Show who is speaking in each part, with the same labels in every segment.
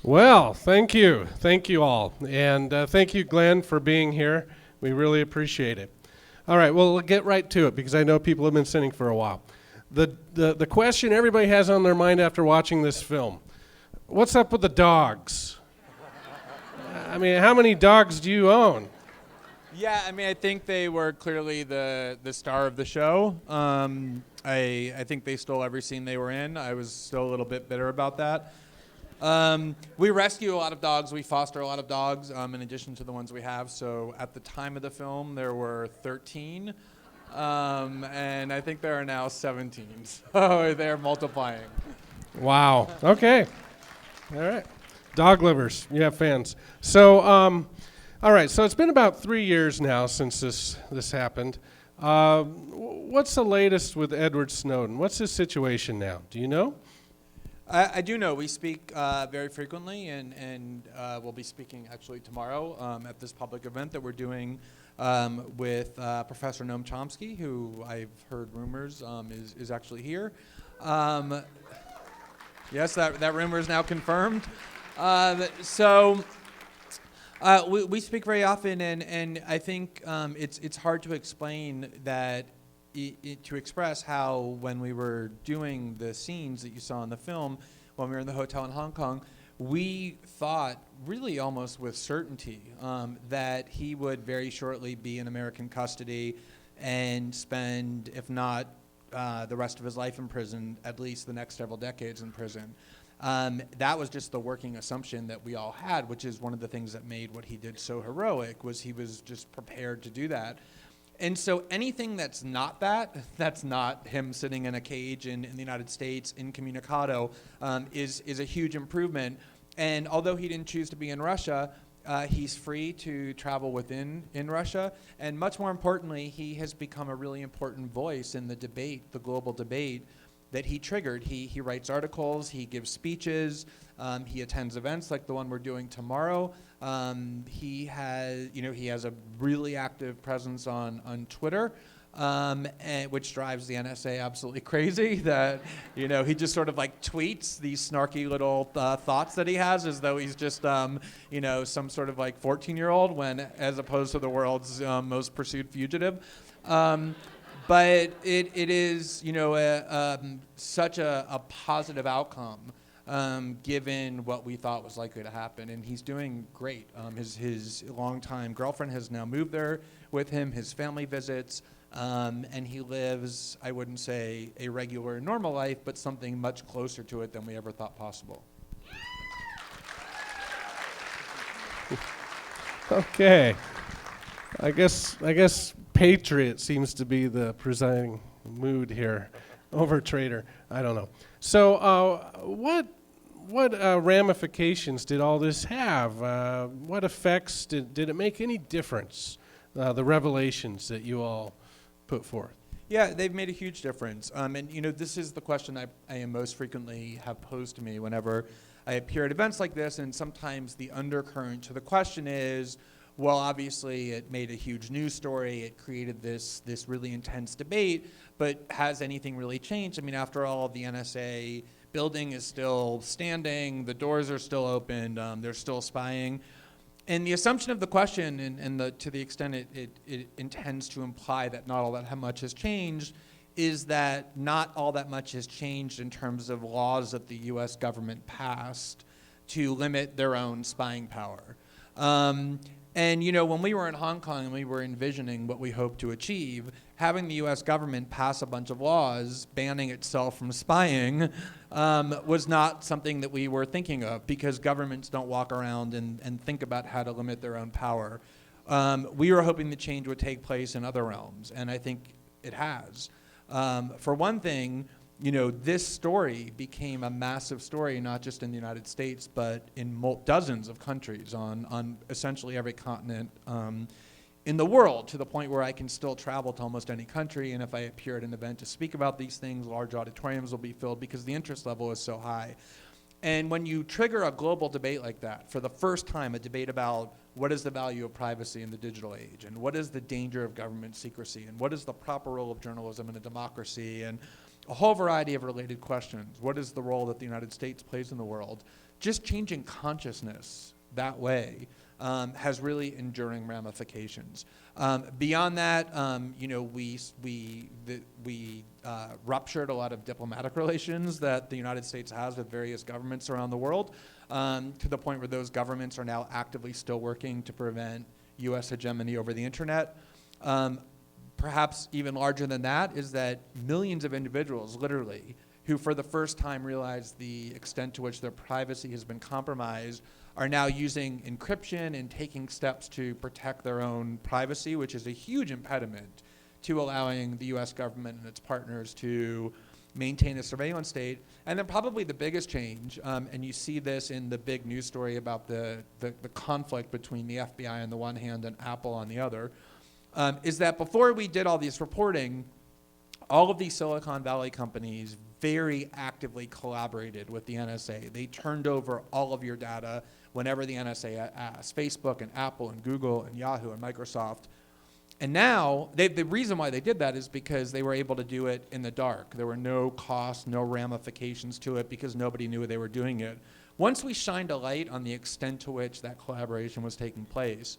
Speaker 1: Well, thank you. Thank you all. And thank you, Glenn, for being here. We really appreciate it. All right, well, we'll get right to it because I know people have been sitting for a while. The question everybody has on their mind after watching this film, what's up with the dogs? I mean, how many dogs do you own?
Speaker 2: Yeah, I mean, I think they were clearly the star of the show. I think they stole every scene they were in. I was still a little bit bitter about that. We rescue a lot of dogs. We foster a lot of dogs in addition to the ones we have. So at the time of the film, there were 13. And I think there are now 17. So they're multiplying.
Speaker 1: Wow. Okay. All right. Dog lovers, you have fans. So, all right. So it's been about 3 years now since this happened. What's the latest with Edward Snowden? What's his situation now? Do you know?
Speaker 2: I do know. We speak very frequently, and we'll be speaking actually tomorrow at this public event that we're doing with Professor Noam Chomsky, who I've heard rumors is actually here. Yes, that rumor is now confirmed. We speak very often, and I think it's hard to explain that, to express how when we were doing the scenes that you saw in the film, when we were in the hotel in Hong Kong, we thought really almost with certainty that he would very shortly be in American custody and spend, if not the rest of his life in prison, at least the next several decades in prison. That was just the working assumption that we all had, which is one of the things that made what he did so heroic, was he was just prepared to do that. And so anything that's not that, that's not him sitting in a cage in the United States incommunicado, is a huge improvement. And although he didn't choose to be in Russia, he's free to travel within Russia. And much more importantly, he has become a really important voice in the debate, the global debate that he triggered. He writes articles, he gives speeches, he attends events like the one we're doing tomorrow. He has a really active presence on Twitter, which drives the NSA absolutely crazy. That he just sort of like tweets these snarky little thoughts that he has, as though he's just some sort of like 14-year-old, when as opposed to the world's most pursued fugitive. But it is such a positive outcome. Given what we thought was likely to happen, and he's doing great. His longtime girlfriend has now moved there with him. His family visits, and he lives, I wouldn't say a regular, normal life, but something much closer to it than we ever thought possible.
Speaker 1: Okay. I guess patriot seems to be the presiding mood here over traitor. I don't know. So what ramifications did all this have? What effects did it make any difference, the revelations that you all put forth?
Speaker 2: Yeah, they've made a huge difference. And this is the question I am most frequently have posed to me whenever I appear at events like this, and sometimes the undercurrent to the question is, well, obviously it made a huge news story, it created this really intense debate, but has anything really changed? I mean, after all, the NSA building is still standing, the doors are still open, they're still spying. And the assumption of the question, and to the extent it intends to imply that not all that much has changed, is that not all that much has changed in terms of laws that the US government passed to limit their own spying power. And when we were in Hong Kong and we were envisioning what we hoped to achieve, having the US government pass a bunch of laws banning itself from spying was not something that we were thinking of, because governments don't walk around and think about how to limit their own power. We were hoping the change would take place in other realms, and I think it has. For one thing, this story became a massive story, not just in the United States, but in dozens of countries on essentially every continent in the world, to the point where I can still travel to almost any country, and if I appear at an event to speak about these things, large auditoriums will be filled because the interest level is so high. And when you trigger a global debate like that, for the first time, a debate about what is the value of privacy in the digital age, and what is the danger of government secrecy, and what is the proper role of journalism in a democracy, and a whole variety of related questions. What is the role that the United States plays in the world? just changing consciousness that way has really enduring ramifications. Beyond that, we ruptured a lot of diplomatic relations that the United States has with various governments around the world, to the point where those governments are now actively still working to prevent U.S. hegemony over the internet. Perhaps even larger than that is that millions of individuals, literally, who for the first time realized the extent to which their privacy has been compromised, are now using encryption and taking steps to protect their own privacy, which is a huge impediment to allowing the US government and its partners to maintain a surveillance state. And then probably the biggest change, and you see this in the big news story about the conflict between the FBI on the one hand and Apple on the other, is that before we did all this reporting, all of these Silicon Valley companies very actively collaborated with the NSA. They turned over all of your data whenever the NSA asked. Facebook and Apple and Google and Yahoo and Microsoft. And now, the reason why they did that is because they were able to do it in the dark. There were no costs, no ramifications to it because nobody knew they were doing it. Once we shined a light on the extent to which that collaboration was taking place,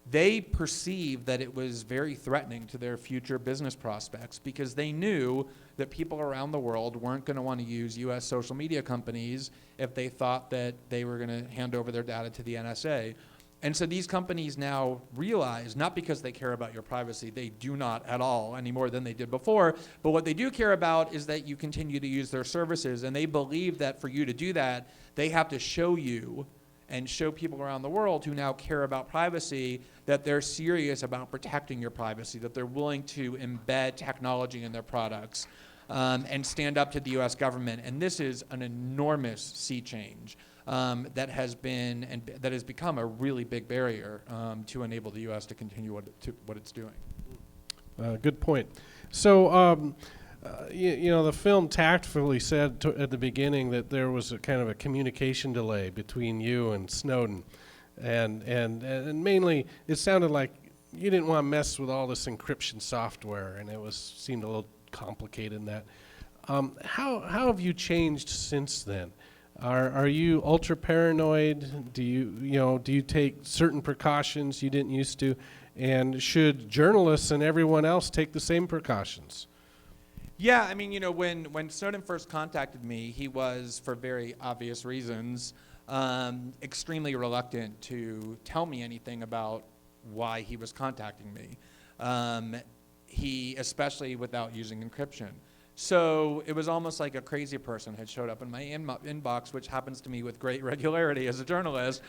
Speaker 2: they perceived that it was very threatening to their future business prospects because they knew that people around the world weren't going to want to use US social media companies if they thought that they were going to hand over their data to the NSA. And so these companies now realize, not because they care about your privacy, they do not at all any more than they did before, but what they do care about is that you continue to use their services, and they believe that for you to do that, they have to show you and show people around the world who now care about privacy that they're serious about protecting your privacy, that they're willing to embed technology in their products and stand up to the US government. And this is an enormous sea change that has been and that has become a really big barrier to enable the US to continue what it's doing.
Speaker 1: Good point. So, the film tactfully said at the beginning that there was a kind of a communication delay between you and Snowden, and mainly it sounded like you didn't want to mess with all this encryption software, and seemed a little complicated in that. How have you changed since then? Are you ultra paranoid? Do you take certain precautions you didn't used to? And should journalists and everyone else take the same precautions?
Speaker 2: Yeah, I mean, when Snowden first contacted me, he was, for very obvious reasons, extremely reluctant to tell me anything about why he was contacting me. Especially without using encryption. So it was almost like a crazy person had showed up in my inbox, which happens to me with great regularity as a journalist.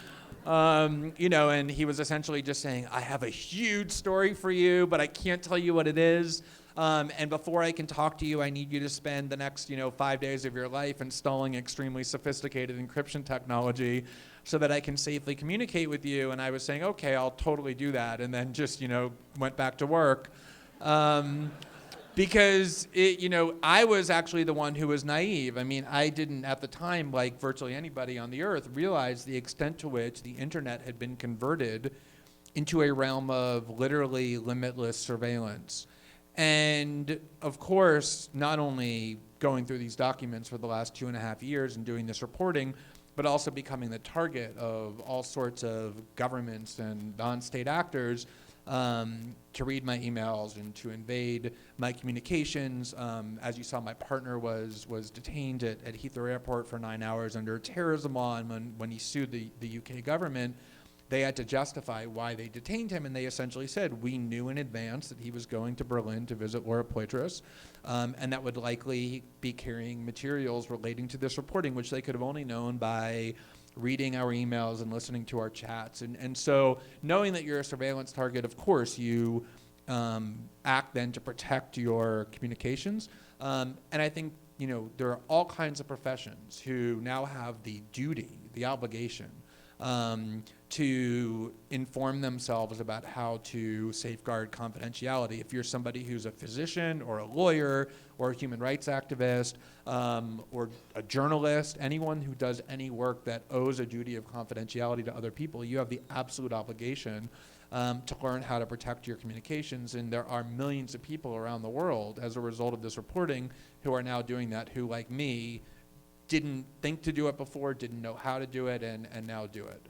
Speaker 2: And he was essentially just saying, I have a huge story for you, but I can't tell you what it is. And before I can talk to you, I need you to spend the next, 5 days of your life installing extremely sophisticated encryption technology so that I can safely communicate with you. And I was saying, okay, I'll totally do that. And then just, went back to work. Because I was actually the one who was naive. I mean, I didn't at the time, like virtually anybody on the earth, realize the extent to which the internet had been converted into a realm of literally limitless surveillance. And of course, not only going through these documents for the last 2.5 years and doing this reporting, but also becoming the target of all sorts of governments and non-state actors to read my emails and to invade my communications. As you saw, my partner was detained at Heathrow Airport for 9 hours under terrorism law, and when he sued the UK government, they had to justify why they detained him, and they essentially said, we knew in advance that he was going to Berlin to visit Laura Poitras, and that would likely be carrying materials relating to this reporting, which they could have only known by reading our emails and listening to our chats. And so knowing that you're a surveillance target, of course, you act then to protect your communications. And I think, there are all kinds of professions who now have the duty, the obligation, to inform themselves about how to safeguard confidentiality. If you're somebody who's a physician or a lawyer or a human rights activist or a journalist, anyone who does any work that owes a duty of confidentiality to other people, you have the absolute obligation to learn how to protect your communications. And there are millions of people around the world as a result of this reporting who are now doing that, who, like me, didn't think to do it before, didn't know how to do it, and now do it.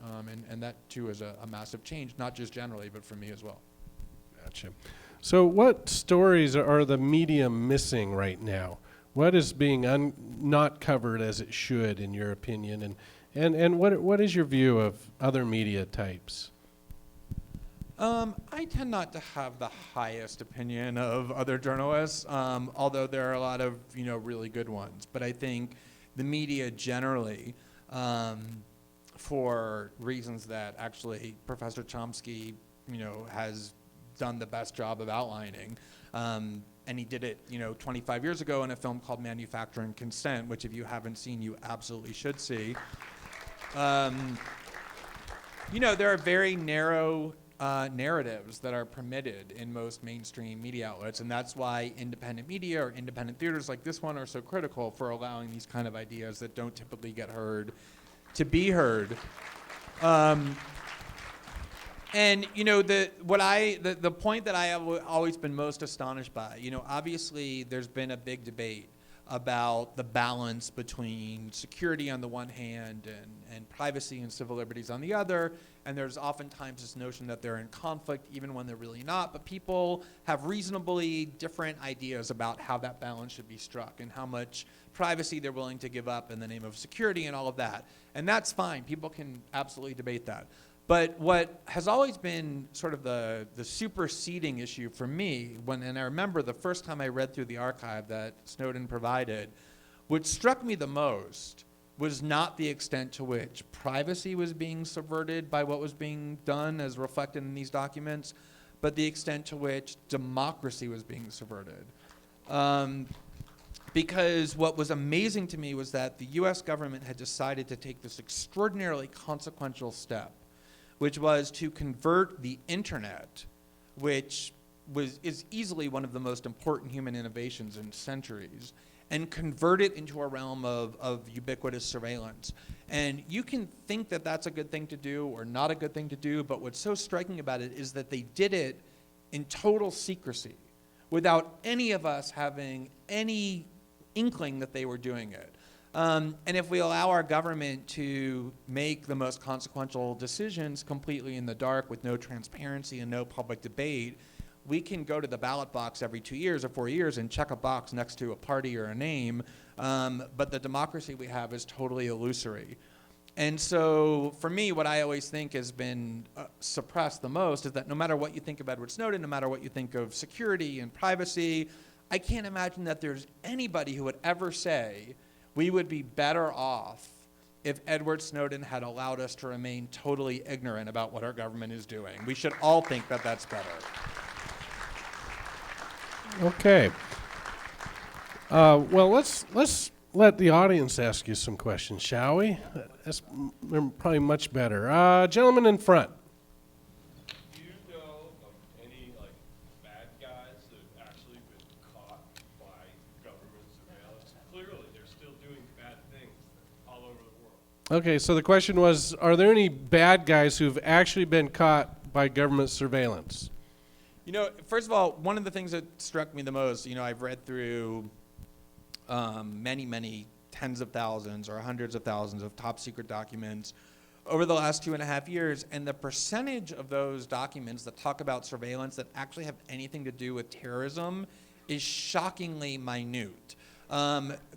Speaker 2: And that, too, is a massive change, not just generally, but for me as well.
Speaker 1: Gotcha. So what stories are the media missing right now? What is being not covered as it should, in your opinion? And what is your view of other media types?
Speaker 2: I tend not to have the highest opinion of other journalists, although there are a lot of really good ones. But I think the media generally, for reasons that actually Professor Chomsky has done the best job of outlining, and he did it 25 years ago in a film called Manufacturing Consent, which if you haven't seen, you absolutely should see. There are very narrow narratives that are permitted in most mainstream media outlets, and that's why independent media or independent theaters like this one are so critical for allowing these kind of ideas that don't typically get heard to be heard. And the point that I have always been most astonished by, obviously there's been a big debate about the balance between security on the one hand and privacy and civil liberties on the other. And there's oftentimes this notion that they're in conflict even when they're really not. But people have reasonably different ideas about how that balance should be struck and how much privacy they're willing to give up in the name of security and all of that. And that's fine. People can absolutely debate that. But what has always been sort of the superseding issue for me, and I remember the first time I read through the archive that Snowden provided, what struck me the most was not the extent to which privacy was being subverted by what was being done as reflected in these documents, but the extent to which democracy was being subverted. Because what was amazing to me was that the US government had decided to take this extraordinarily consequential step, which was to convert the internet, which is easily one of the most important human innovations in centuries, and convert it into a realm of ubiquitous surveillance. And you can think that that's a good thing to do or not a good thing to do, but what's so striking about it is that they did it in total secrecy, without any of us having any inkling that they were doing it. And if we allow our government to make the most consequential decisions completely in the dark with no transparency and no public debate, we can go to the ballot box every 2 years or 4 years and check a box next to a party or a name, but the democracy we have is totally illusory. And so for me, what I always think has been suppressed the most is that no matter what you think of Edward Snowden, no matter what you think of security and privacy, I can't imagine that there's anybody who would ever say we would be better off if Edward Snowden had allowed us to remain totally ignorant about what our government is doing. We should all think that that's better.
Speaker 1: Okay. Well, let's let the audience ask you some questions, shall we? That's probably much better. Gentleman in front.
Speaker 3: Do you know of any bad guys that have actually been caught by government surveillance? Clearly, they're still doing bad things all over the world.
Speaker 1: Okay, so the question was, are there any bad guys who've actually been caught by government surveillance?
Speaker 2: First of all, one of the things that struck me the most, I've read through many tens of thousands or hundreds of thousands of top secret documents over the last 2.5 years, and the percentage of those documents that talk about surveillance that actually have anything to do with terrorism is shockingly minute.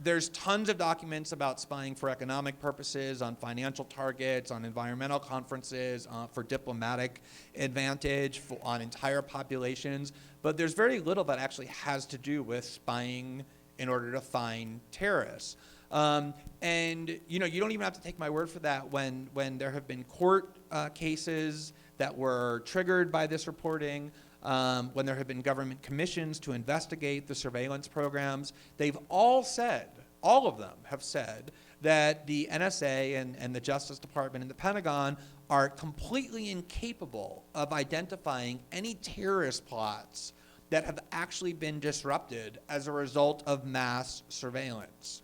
Speaker 2: There's tons of documents about spying for economic purposes, on financial targets, on environmental conferences, for diplomatic advantage, on entire populations, but there's very little that actually has to do with spying in order to find terrorists. And you don't even have to take my word for that when there have been court cases that were triggered by this reporting, when there have been government commissions to investigate the surveillance programs, they've all of them have said that the NSA and the Justice Department and the Pentagon are completely incapable of identifying any terrorist plots that have actually been disrupted as a result of mass surveillance.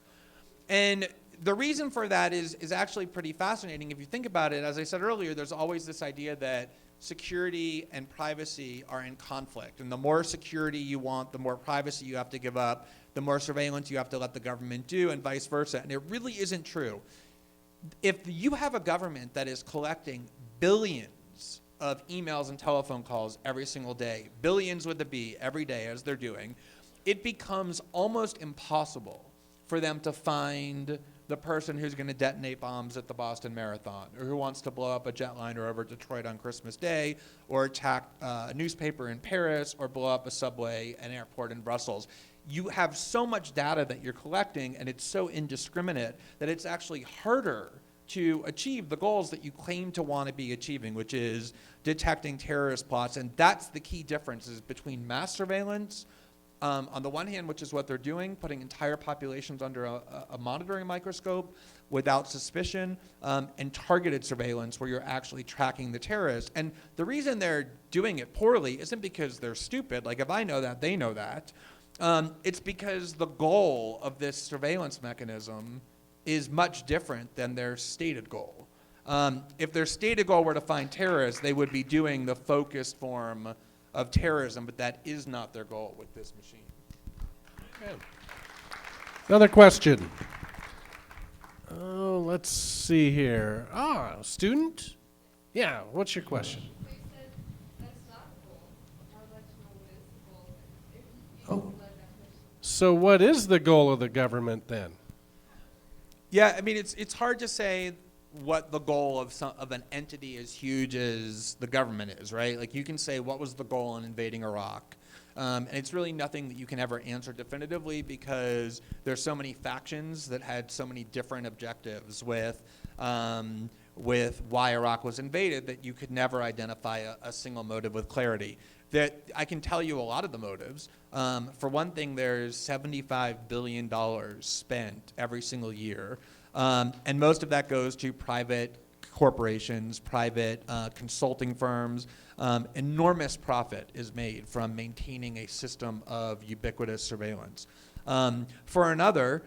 Speaker 2: And the reason for that is actually pretty fascinating. If you think about it, as I said earlier, there's always this idea that security and privacy are in conflict. And the more security you want, the more privacy you have to give up. the more surveillance you have to let the government do, and vice versa. And it really isn't true. If you have a government that is collecting billions of emails and telephone calls every single day, billions with a B every day as they're doing, it becomes almost impossible for them to find the person who's going to detonate bombs at the Boston Marathon, or who wants to blow up a jetliner over Detroit on Christmas Day, or attack a newspaper in Paris, or blow up a subway and airport in Brussels. You have so much data that you're collecting, and it's so indiscriminate that it's actually harder to achieve the goals that you claim to want to be achieving, which is detecting terrorist plots. And that's the key differences between mass surveillance, on the one hand, which is what they're doing, putting entire populations under a monitoring microscope without suspicion, and targeted surveillance where you're actually tracking the terrorists. And the reason they're doing it poorly isn't because they're stupid. Like, if I know that, they know that. It's because the goal of this surveillance mechanism is much different than their stated goal. If their stated goal were to find terrorists, they would be doing the focused form of terrorism, but that is not their goal with this machine.
Speaker 1: Okay. Another question. Oh, let's see here. Student? Yeah, what's your question?
Speaker 4: So you said that's not the goal. I would like to know what is the goal. If you
Speaker 1: Oh.
Speaker 4: let that person.
Speaker 1: So what is the goal of the government then?
Speaker 2: Yeah, I mean, it's hard to say what the goal of an entity as huge as the government is, right? Like, you can say, what was the goal in invading Iraq? And it's really nothing that you can ever answer definitively, because there's so many factions that had so many different objectives with why Iraq was invaded, that you could never identify a single motive with clarity. That I can tell you a lot of the motives. For one thing, there's $75 billion spent every single year. And most of that goes to private corporations, private consulting firms. Enormous profit is made from maintaining a system of ubiquitous surveillance. For another,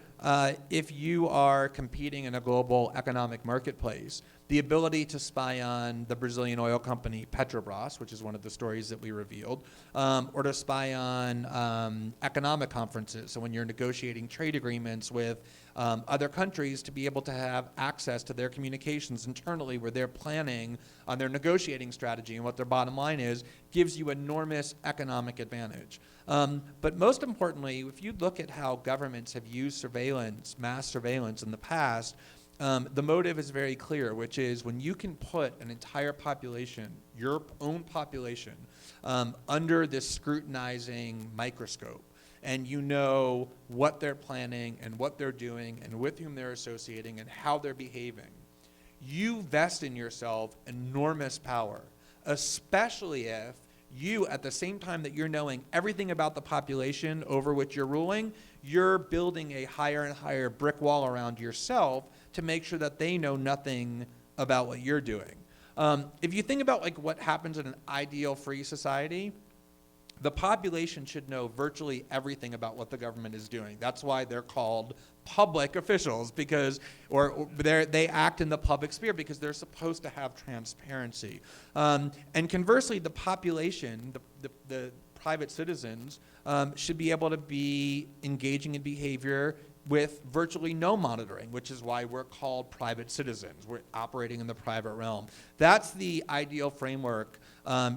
Speaker 2: if you are competing in a global economic marketplace, the ability to spy on the Brazilian oil company Petrobras, which is one of the stories that we revealed, or to spy on economic conferences. So when you're negotiating trade agreements with other countries, to be able to have access to their communications internally where they're planning on their negotiating strategy and what their bottom line is, gives you enormous economic advantage. But most importantly, if you look at how governments have used surveillance, mass surveillance in the past, the motive is very clear, which is when you can put an entire population, your own population, under this scrutinizing microscope, and you know what they're planning and what they're doing and with whom they're associating and how they're behaving, you vest in yourself enormous power, especially if you, at the same time that you're knowing everything about the population over which you're ruling, you're building a higher and higher brick wall around yourself to make sure that they know nothing about what you're doing. If you think about like what happens in an ideal free society, the population should know virtually everything about what the government is doing. That's why they're called public officials, because they act in the public sphere because they're supposed to have transparency. And conversely, the population, the private citizens, should be able to be engaging in behavior with virtually no monitoring, which is why we're called private citizens. We're operating in the private realm. That's the ideal framework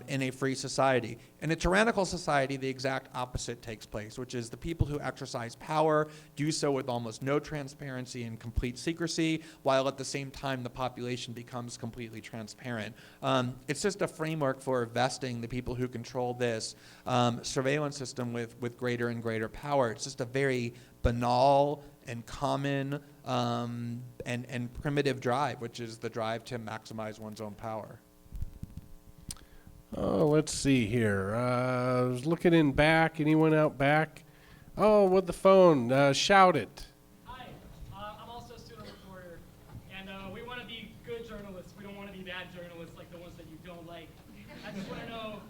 Speaker 2: in a free society. In a tyrannical society, the exact opposite takes place, which is the people who exercise power do so with almost no transparency and complete secrecy, while at the same time the population becomes completely transparent. It's just a framework for vesting the people who control this surveillance system with greater and greater power. It's just a very banal and common and primitive drive, which is the drive to maximize one's own power.
Speaker 1: Oh, let's see here. I was looking in back. Anyone out back? Oh, with the phone. Shout it.
Speaker 5: Hi, I'm also a student reporter, and we want to be good journalists. We don't want to be bad journalists like the ones that you don't like. I just want to know,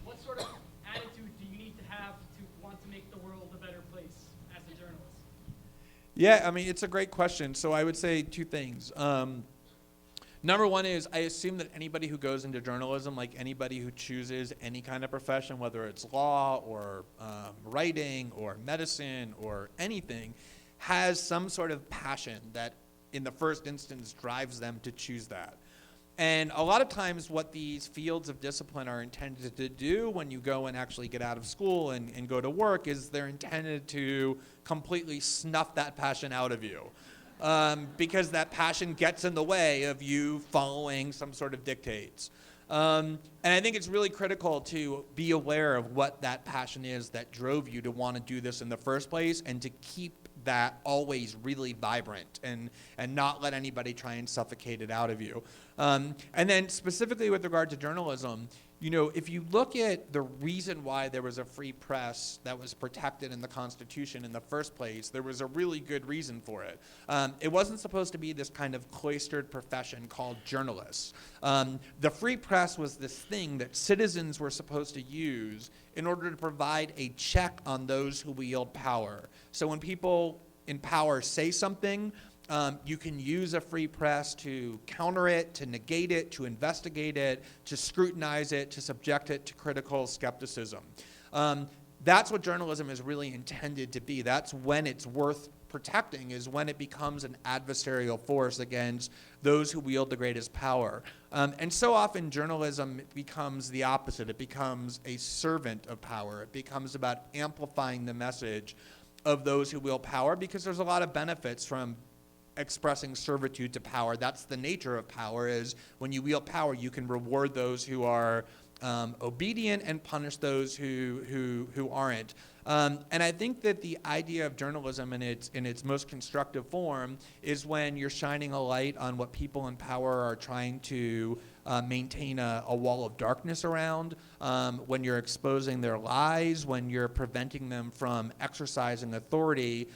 Speaker 5: what sort of attitude do you need to have to want to make the world a better place as a journalist?
Speaker 2: Number one is I assume that anybody who goes into journalism, like anybody who chooses any kind of profession, whether it's law or writing or medicine or anything, has some sort of passion that in the first instance drives them to choose that. And a lot of times what these fields of discipline are intended to do when you go and actually get out of school and go to work is they're intended to completely snuff that passion out of you. Because that passion gets in the way of you following some sort of dictates. And I think it's really critical to be aware of what that passion is that drove you to want to do this in the first place, and to keep that always really vibrant and not let anybody try and suffocate it out of you. And then specifically with regard to journalism, you know, if you look at the reason why there was a free press that was protected in the Constitution in the first place, there was a really good reason for it. It wasn't supposed to be this kind of cloistered profession called journalists. The free press was this thing that citizens were supposed to use in order to provide a check on those who wield power. So when people in power say something, you can use a free press to counter it, to negate it, to investigate it, to scrutinize it, to subject it to critical skepticism. That's what journalism is really intended to be. That's when it's worth protecting, is when it becomes an adversarial force against those who wield the greatest power. And so often journalism becomes the opposite. It becomes a servant of power. It becomes about amplifying the message of those who wield power, because there's a lot of benefits from expressing servitude to power. That's the nature of power, is when you wield power, you can reward those who are obedient and punish those who aren't. And I think that the idea of journalism in its most constructive form is when you're shining a light on what people in power are trying to maintain a wall of darkness around, when you're exposing their lies, when you're preventing them from exercising authority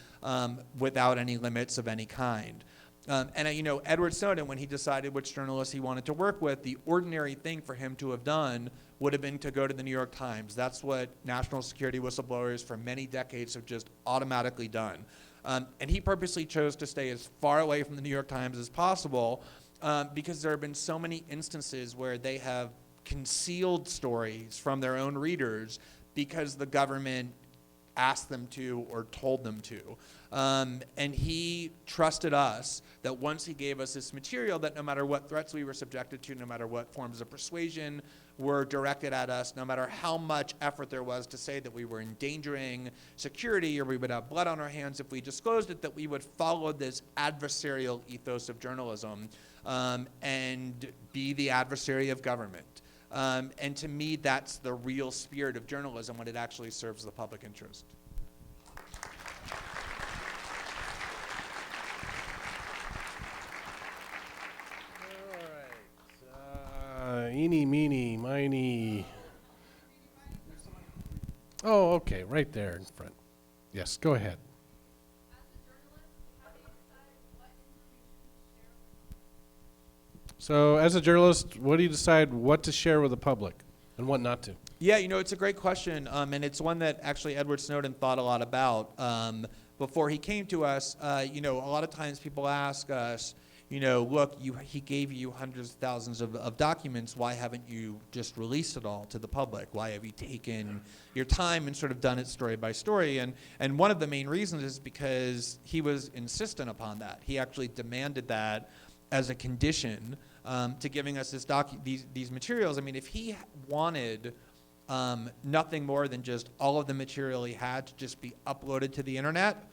Speaker 2: without any limits of any kind. And you know, Edward Snowden, when he decided which journalists he wanted to work with, the ordinary thing for him to have done would have been to go to the New York Times. That's what national security whistleblowers for many decades have just automatically done. And he purposely chose to stay as far away from the New York Times as possible, because there have been so many instances where they have concealed stories from their own readers because the government asked them to or told them to. And he trusted us that once he gave us this material, that no matter what threats we were subjected to, no matter what forms of persuasion were directed at us, no matter how much effort there was to say that we were endangering security or we would have blood on our hands if we disclosed it, that we would follow this adversarial ethos of journalism and be the adversary of government. And to me, that's the real spirit of journalism when it actually serves the public interest.
Speaker 1: Eeny, meeny, miny. Oh, okay, right there in front. Yes, go ahead. So, as a journalist, what do you decide what to share with the public and what not to?
Speaker 2: Yeah, you know, it's a great question, and it's one that actually Edward Snowden thought a lot about before he came to us. You know, a lot of times people ask us, you know, look, he gave you hundreds of thousands of documents. Why haven't you just released it all to the public? Why have you taken your time and sort of done it story by story? And one of the main reasons is because he was insistent upon that. He actually demanded that as a condition to giving us these materials. I mean, if he wanted nothing more than just all of the material he had to just be uploaded to the internet,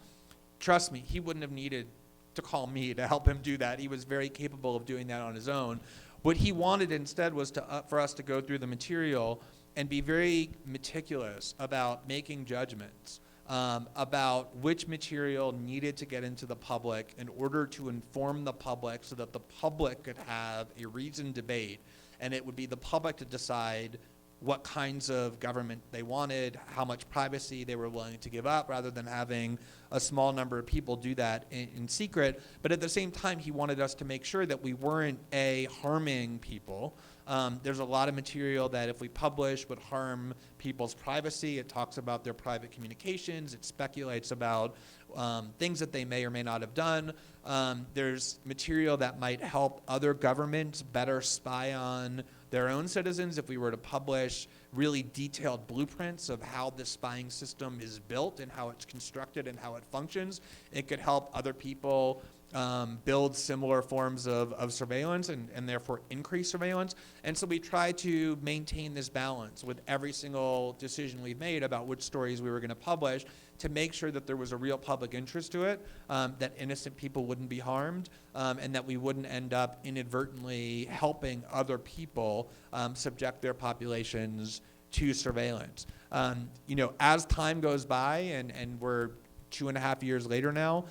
Speaker 2: trust me, he wouldn't have needed to call me to help him do that. He was very capable of doing that on his own. What he wanted instead was for us to go through the material and be very meticulous about making judgments about which material needed to get into the public in order to inform the public so that the public could have a reasoned debate, and it would be the public to decide what kinds of government they wanted, how much privacy they were willing to give up, rather than having a small number of people do that in secret. But at the same time, he wanted us to make sure that we weren't harming people, There's a lot of material that if we publish would harm people's privacy. It talks about their private communications. It speculates about things that they may or may not have done. There's material that might help other governments better spy on their own citizens if we were to publish really detailed blueprints of how this spying system is built and how it's constructed and how it functions. It could help other people build similar forms of surveillance and therefore increase surveillance. And so we try to maintain this balance with every single decision we've made about which stories we were going to publish to make sure that there was a real public interest to it, that innocent people wouldn't be harmed, and that we wouldn't end up inadvertently helping other people subject their populations to surveillance. As time goes by and we're 2.5 years later now,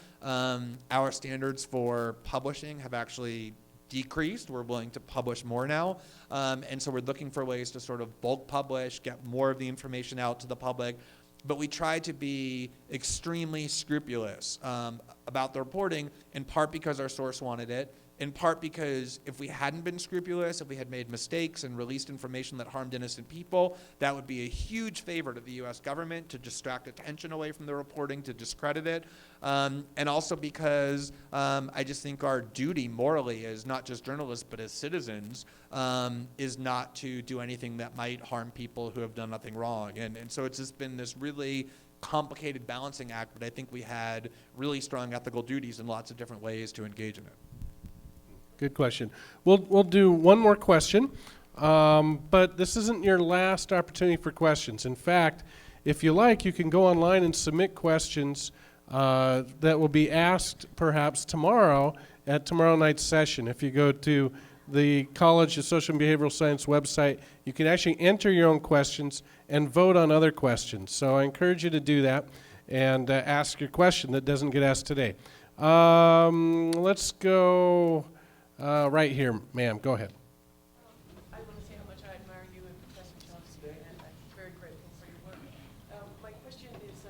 Speaker 2: our standards for publishing have actually decreased. We're willing to publish more now. And so we're looking for ways to sort of bulk publish, get more of the information out to the public. But we try to be extremely scrupulous about the reporting, in part because our source wanted it, in part because if we hadn't been scrupulous, if we had made mistakes and released information that harmed innocent people, that would be a huge favor to the U.S. government to distract attention away from the reporting, to discredit it, and also because I just think our duty morally as not just journalists but as citizens is not to do anything that might harm people who have done nothing wrong. And so it's just been this really complicated balancing act, but I think we had really strong ethical duties in lots of different ways to engage in it.
Speaker 1: Good question. We'll do one more question, but this isn't your last opportunity for questions. In fact, if you like, you can go online and submit questions that will be asked perhaps tomorrow at tomorrow night's session. If you go to the College of Social and Behavioral Science website, you can actually enter your own questions and vote on other questions. So I encourage you to do that and ask your question that doesn't get asked today. Let's go right here, ma'am. Go ahead.
Speaker 6: I want to say how much I admire you and Professor Johnson, and I'm very grateful for your work. My question is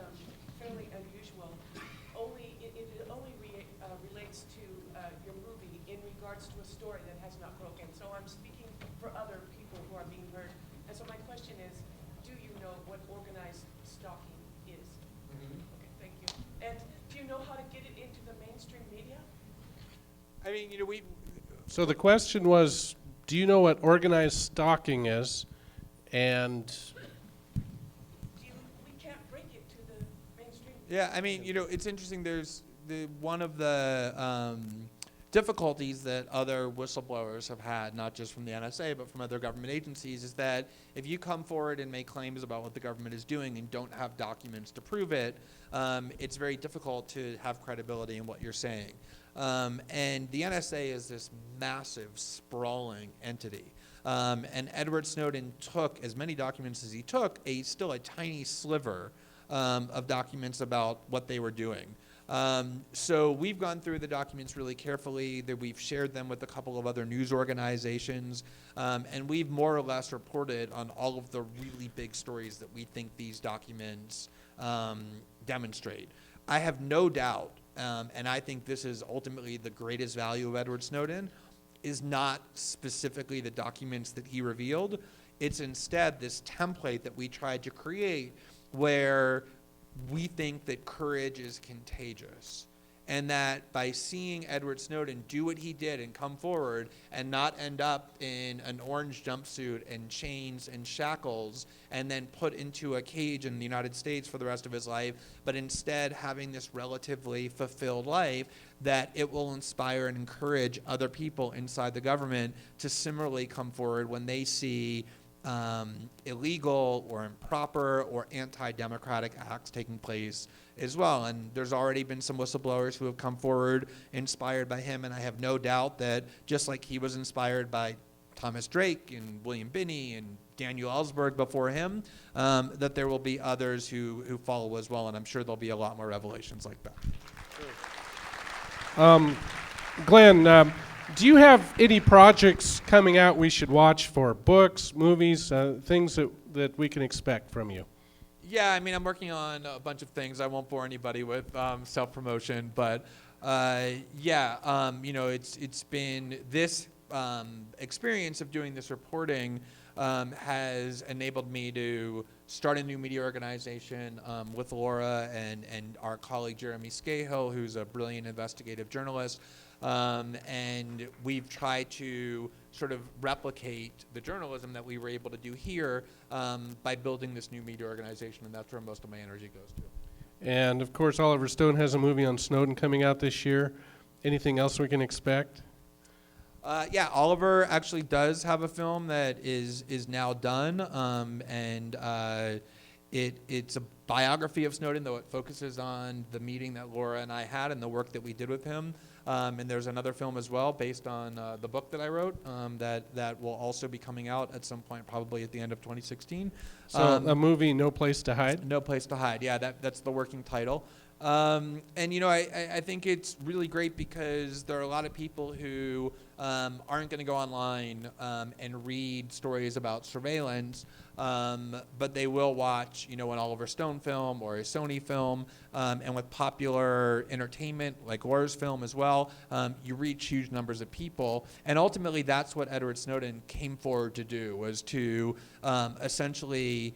Speaker 6: fairly unusual. It only relates to your movie in regards to a story that has not broken. So I'm speaking for other people who are being heard. And so my question is, do you know what organized stalking is? Mm-hmm. Okay, thank you. And do you know how to get it into the mainstream media?
Speaker 2: I mean,
Speaker 1: So the question was, do you know what organized stalking is? And
Speaker 6: We can't bring it to the mainstream.
Speaker 2: yeah, I mean, it's interesting. There's one of the difficulties that other whistleblowers have had, not just from the NSA, but from other government agencies, is that if you come forward and make claims about what the government is doing and don't have documents to prove it, it's very difficult to have credibility in what you're saying. And the NSA is this massive, sprawling entity. And Edward Snowden took as many documents as he took, still a tiny sliver of documents about what they were doing. So we've gone through the documents really carefully. We've shared them with a couple of other news organizations, and we've more or less reported on all of the really big stories that we think these documents demonstrate. I have no doubt, and I think this is ultimately the greatest value of Edward Snowden, is not specifically the documents that he revealed. It's instead this template that we tried to create where we think that courage is contagious, and that by seeing Edward Snowden do what he did and come forward and not end up in an orange jumpsuit and chains and shackles and then put into a cage in the United States for the rest of his life, but instead having this relatively fulfilled life, that it will inspire and encourage other people inside the government to similarly come forward when they see illegal or improper or anti-democratic acts taking place as well. And there's already been some whistleblowers who have come forward inspired by him, and I have no doubt that just like he was inspired by Thomas Drake and William Binney and Daniel Ellsberg before him, that there will be others who follow as well, and I'm sure there'll be a lot more revelations like that.
Speaker 1: Glenn, do you have any projects coming out we should watch for? Books, movies, things that we can expect from you?
Speaker 2: Yeah, I mean, I'm working on a bunch of things. I won't bore anybody with self-promotion, but it's been this experience of doing this reporting has enabled me to start a new media organization with Laura and our colleague Jeremy Scahill, who's a brilliant investigative journalist. And we've tried to sort of replicate the journalism that we were able to do here by building this new media organization, and that's where most of my energy goes to.
Speaker 1: And of course, Oliver Stone has a movie on Snowden coming out this year. Anything else we can expect?
Speaker 2: Yeah, Oliver actually does have a film that is now done, and it's a biography of Snowden, though it focuses on the meeting that Laura and I had and the work that we did with him. And there's another film as well based on the book that I wrote that will also be coming out at some point, probably at the end of 2016.
Speaker 1: So a movie, No Place to Hide?
Speaker 2: No Place to Hide, yeah, that's the working title. And I think it's really great because there are a lot of people who aren't going to go online and read stories about surveillance, but they will watch, an Oliver Stone film or a Sony film, and with popular entertainment like Laura's film as well, you reach huge numbers of people. And ultimately, that's what Edward Snowden came forward to do, was to essentially,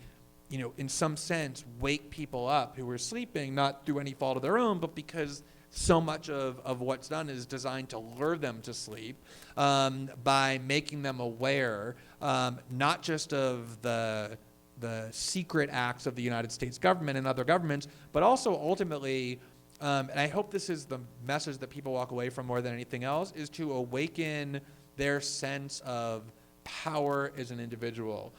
Speaker 2: in some sense, wake people up who were sleeping, not through any fault of their own, but because so much of what's done is designed to lure them to sleep by making them aware, not just of the secret acts of the United States government and other governments, but also ultimately, and I hope this is the message that people walk away from more than anything else, is to awaken their sense of power as an individual.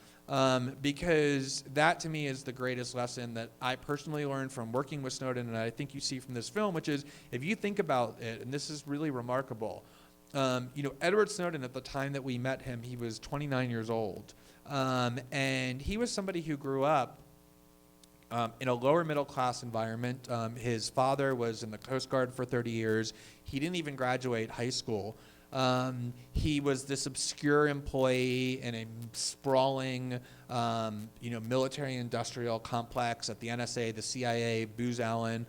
Speaker 2: Because that to me is the greatest lesson that I personally learned from working with Snowden, and I think you see from this film, which is, if you think about it, and this is really remarkable, Edward Snowden, at the time that we met him, he was 29 years old, and he was somebody who grew up in a lower middle class environment. His father was in the Coast Guard for 30 years. He didn't even graduate high school. He was this obscure employee in a sprawling, military-industrial complex at the NSA, the CIA, Booz Allen.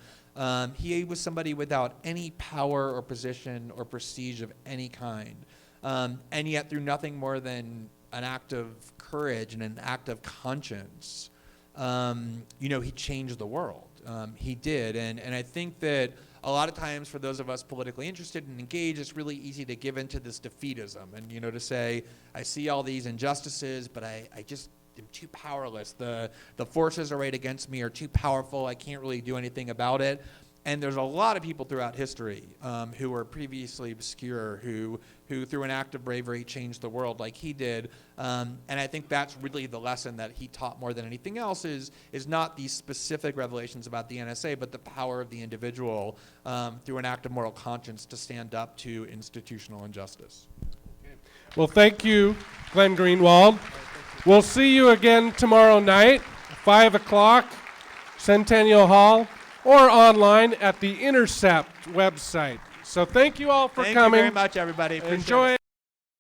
Speaker 2: He was somebody without any power or position or prestige of any kind, and yet through nothing more than an act of courage and an act of conscience, he changed the world. He did, and I think that a lot of times for those of us politically interested and engaged, it's really easy to give into this defeatism and, to say, I see all these injustices, but I just am too powerless. The forces arrayed against me are too powerful. I can't really do anything about it. And there's a lot of people throughout history who were previously obscure, who through an act of bravery changed the world like he did. And I think that's really the lesson that he taught more than anything else is not these specific revelations about the NSA, but the power of the individual through an act of moral conscience to stand up to institutional injustice.
Speaker 1: Well, thank you, Glenn Greenwald. We'll see you again tomorrow night, 5 o'clock, Centennial Hall, or online at the Intercept website. So thank you all for coming.
Speaker 2: Thank you very much, everybody. Appreciate
Speaker 1: Enjoy
Speaker 2: it.